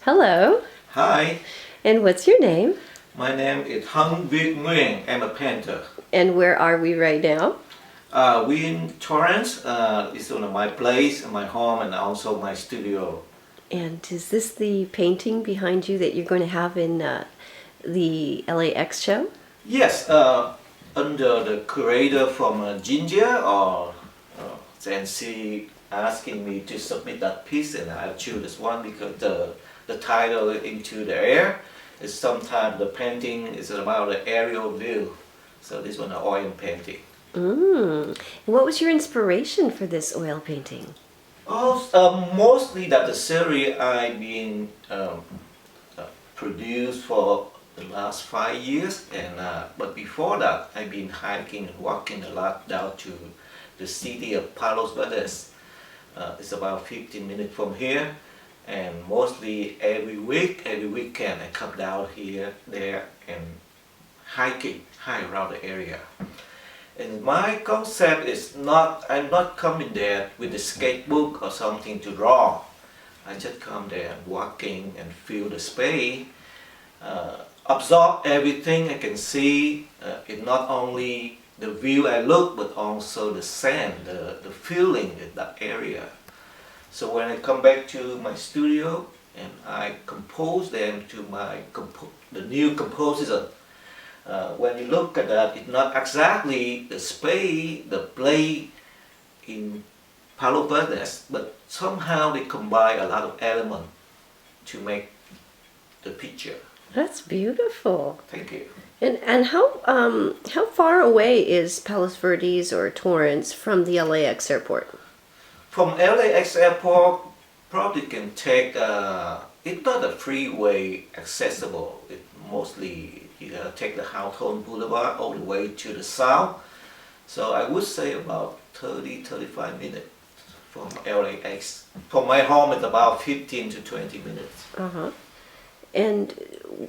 Hello, Hi, and what's your name? my name is Nguyen. I'm a painter. And where are we right now? We in Torrance. It's one of my place, my home, and also my studio. And is this the painting behind you that you're going to have in the LAX show? Yes, under the curator from Ginger, or then she asking me to submit that piece, and I choose this one because the title "Into the Air" is sometimes the painting is about the aerial view. So this one, an oil painting. And what was your inspiration for this oil painting? Mostly that the series I've been produced for the last 5 years, and but before that I've been hiking and walking a lot down to the city of Palos Verdes. It's about 15 minutes from here, and mostly every weekend I come down here, there, and hike around the area. And my concept is not, I'm not coming there with a sketchbook or something to draw. I just come there and walking and feel the space, absorb everything I can see. It not only the view I look, but also the scent, the feeling in that area. So when I come back to my studio and I compose them to the new composition, when you look at that, it's not exactly the space, the play in Palo Verdes, but somehow they combine a lot of elements to make the picture. That's beautiful. Thank you. And how far away is Palos Verdes or Torrance from the LAX airport? From LAX airport, probably can take, it's not a freeway accessible. It mostly you gotta take the Hawthorne Boulevard all the way to the south. So I would say about 35 minutes from LAX. From my home, it's about 15 to 20 minutes. Uh-huh. And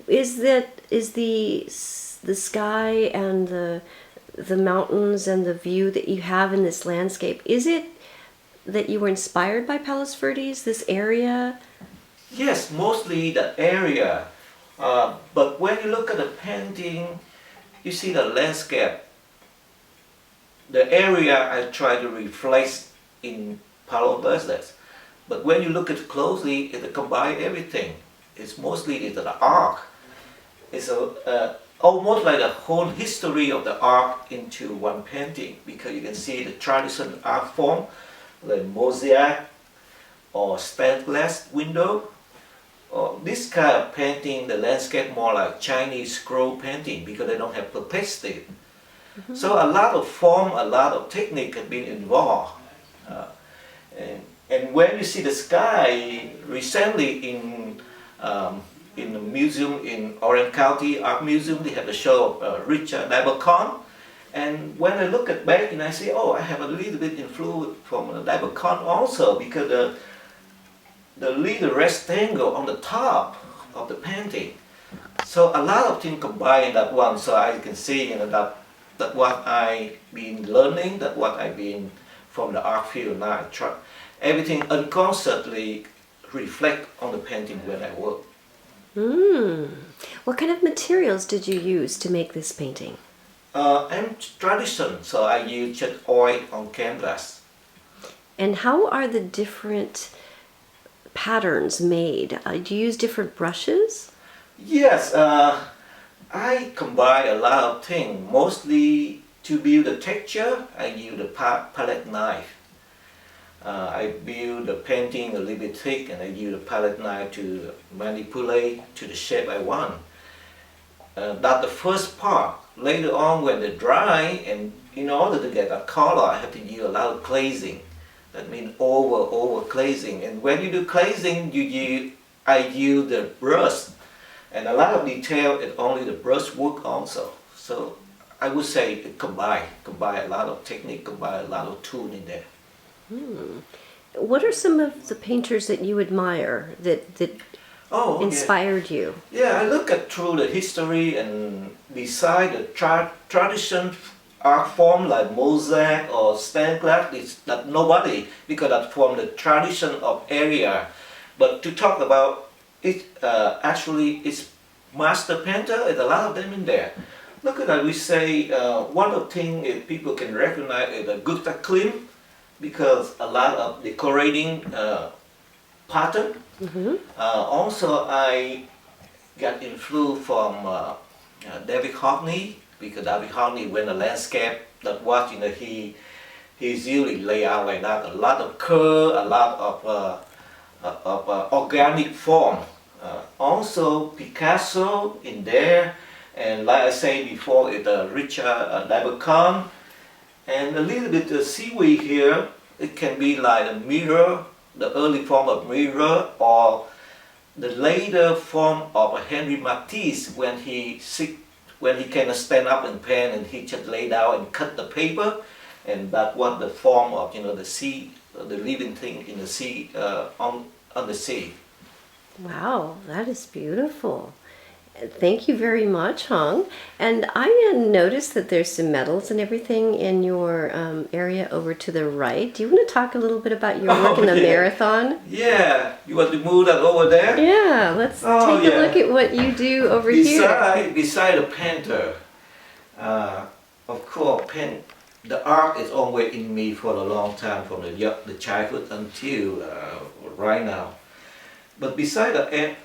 is the sky and the mountains and the view that you have in this landscape, is it that you were inspired by Palos Verdes, this area? Yes, mostly the area. But when you look at the painting, you see the landscape. The area I try to reflect in Palo Verdes. But when you look at it closely, it combines everything. It's mostly the art. It's almost like the whole history of the art into one painting, because you can see the traditional art form, like mosaic or stained glass window. This kind of painting, the landscape more like Chinese scroll painting because they don't have opacity. So a lot of form, a lot of technique have been involved. And when you see the sky, recently in the museum in Orange County Art Museum, they have a show of Richard Dibacon. And when I look at back and I say, oh, I have a little bit influence from Dibacon also, because the little rectangle on the top of the painting. So a lot of things combined in that one. So I can see, that what I've been learning, that what I've been from the art field. Now I try everything unconsciously reflect on the painting when I work. What kind of materials did you use to make this painting? I'm tradition, so I use just oil on canvas. And how are the different patterns made? Do you use different brushes? Yes, I combine a lot of things. Mostly to build the texture, I use the palette knife. I build the painting a little bit thick, and I use the palette knife to manipulate to the shape I want. That's the first part. Later on, when they dry, and in order to get that color, I have to use a lot of glazing. That means over glazing. And when you do glazing, I use the brush, and a lot of detail. It's only the brush work also. So I would say it combine a lot of technique, combine a lot of tool in there. What are some of the painters that you admire that inspired you? Yeah, I look at through the history, and beside the tradition art form like mosaic or stained glass, is that nobody, because that's from the tradition of area. But to talk about actually it's master painter. There's a lot of them in there. Look at that. We say one of the things people can recognize is the good clean, because a lot of decorating pattern. Also, I got influence from David Hockney, because David Hockney, when the landscape that was, he's usually lay out like that. A lot of curve, a lot of organic form. Also Picasso in there, and like I said before, it's Richard Dabercon, and a little bit of seaweed here. It can be like a mirror, the early form of mirror, or the later form of Henry Matisse when he can stand up and paint, and he just lay down and cut the paper, and that was the form of the sea, the living thing in the sea, on the sea. Wow, that is beautiful. Thank you very much, Hong. And I noticed that there's some medals and everything in your area over to the right. Do you want to talk a little bit about your work in the marathon? Yeah, you want to move that over there? Yeah, let's take a look at what you do over here. Beside the painter, of course, the art is always in me for a long time, from the childhood until right now. But beside that,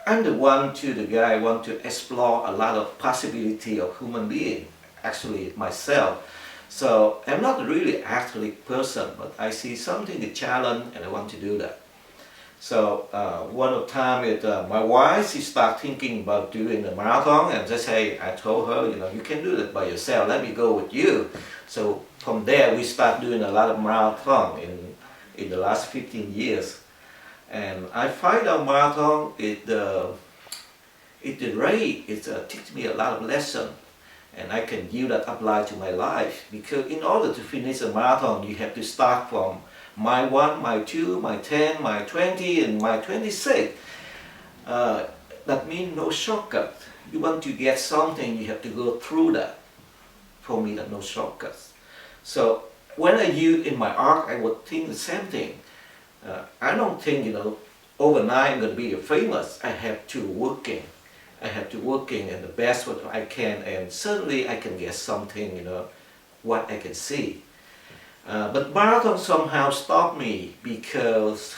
I'm the guy want to explore a lot of possibility of human being, actually myself. So I'm not really an athletic person, but I see something to challenge, and I want to do that. So one of the time, my wife, she started thinking about doing the marathon, and I told her, you can do that by yourself. Let me go with you. So from there, we start doing a lot of marathon in the last 15 years. And I find out marathon, it teaches me a lot of lessons, and I can use that apply to my life. Because in order to finish a marathon, you have to start from mile 1, mile 2, mile 10, mile 20, and mile 26. That means no shortcut. You want to get something, you have to go through that. For me, that no shortcuts. So when I use in my art, I would think the same thing. I don't think, overnight I'm going to be famous. I have to working in the best way I can, and certainly I can get something, what I can see. But marathon somehow stopped me, because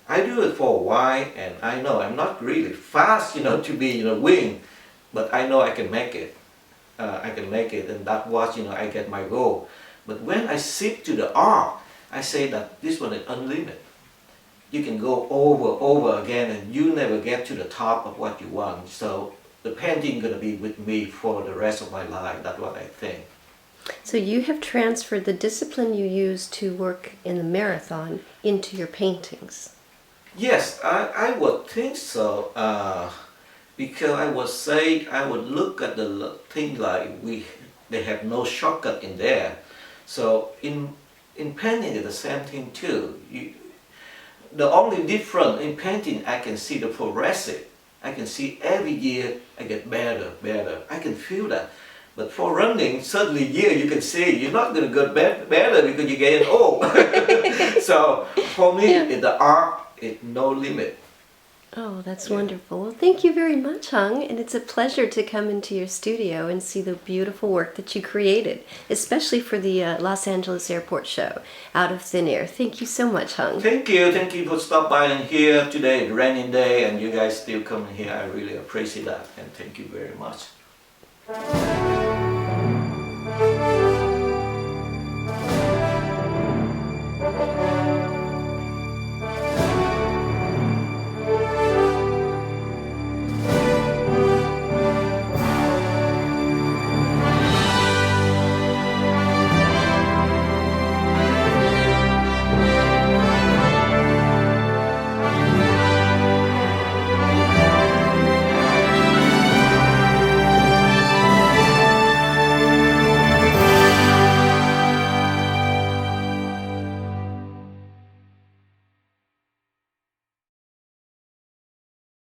I do it for a while, and I know I'm not really fast, to be, win, but I know I can make it. And that was, I get my goal. But when I shift to the art, I say that this one is unlimited. You can go over again, and you never get to the top of what you want. So the painting is going to be with me for the rest of my life. That's what I think. So you have transferred the discipline you use to work in the marathon into your paintings. Yes, I would think so. Because I would look at the thing like they have no shortcut in there. So in painting, it's the same thing too. The only difference in painting, I can see the progressive. I can see every year I get better. I can feel that. But for running, suddenly you can see you're not going to get better because you're getting old. So for me, the art is no limit. Oh, that's wonderful. Well, thank you very much, Hung. And it's a pleasure to come into your studio and see the beautiful work that you created, especially for the Los Angeles Airport show, Out of Thin Air. Thank you so much, Hung. Thank you for stopping by here today. It's a rainy day, and you guys still coming here. I really appreciate that, and thank you very much.